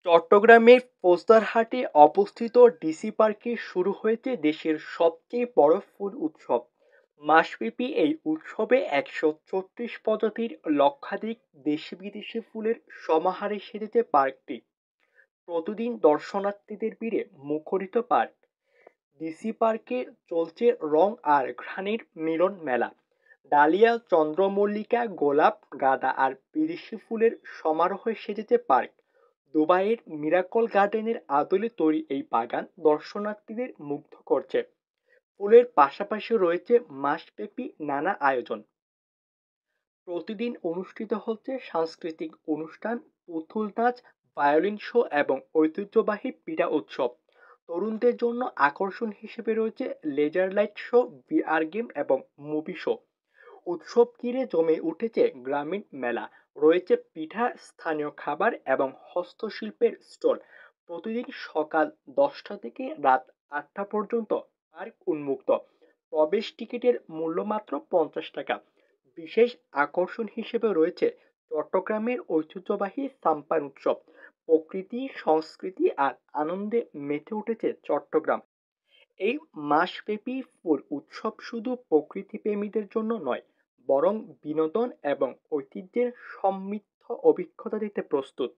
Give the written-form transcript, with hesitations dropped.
চট্টগ্রামের ফৌজদারহাটে অবস্থিত ডিসি পার্কে শুরু হয়েছে দেশের সবচেয়ে বড় ফুল উৎসব। মাসব্যাপী এই উৎসবে ১৩৬ প্রজাতির লক্ষাধিক দেশি বিদেশি ফুলের সমাহারে সেজেছে পার্কটি। প্রতিদিন দর্শনার্থীদের ভিড়ে মুখরিত পার্ক। ডিসি পার্কে চলছে রং আর ঘ্রাণের মিলন মেলা। ডালিয়া, চন্দ্রমল্লিকা, গোলাপ, গাঁদা আর বিদেশি ফুলের সমারোহে সেজেছে পার্ক। দুবাইয়ের মিরাকল গার্ডেনের আদলে তৈরি এই বাগান দর্শনার্থীদের মুগ্ধ করছে। ফুলের পাশাপাশি রয়েছে মাসব্যাপী নানা আয়োজন। প্রতিদিন অনুষ্ঠিত হচ্ছে সাংস্কৃতিক অনুষ্ঠান, পুতুল নাচ, ভায়োলিন শো এবং ঐতিহ্যবাহী পিঠা উৎসব। তরুণদের জন্য আকর্ষণ হিসেবে রয়েছে laser light show, VR game এবং মুভি শো। উৎসব ঘিরে জমে উঠেছে গ্রামীণ মেলা। রয়েছে পিঠা, স্থানীয় খাবার এবং হস্তশিল্পের স্টল। প্রতিদিন সকাল ১০টা থেকে রাত ৮টা পর্যন্ত পার্ক উন্মুক্ত। প্রবেশ টিকিটের মূল্য মাত্র ৫০ টাকা। বিশেষ আকর্ষণ হিসেবে রয়েছে চট্টগ্রামের ঐতিহ্যবাহী সাম্পান উৎসব। প্রকৃতি, সংস্কৃতি আর আনন্দে মেতে উঠেছে চট্টগ্রাম। এই মাসব্যাপী ফুল উৎসব শুধু প্রকৃতিপ্রেমীদের জন্য নয়, বরং বিনোদন এবং ঐতিহ্যের সমৃদ্ধ অভিজ্ঞতা দিতে প্রস্তুত।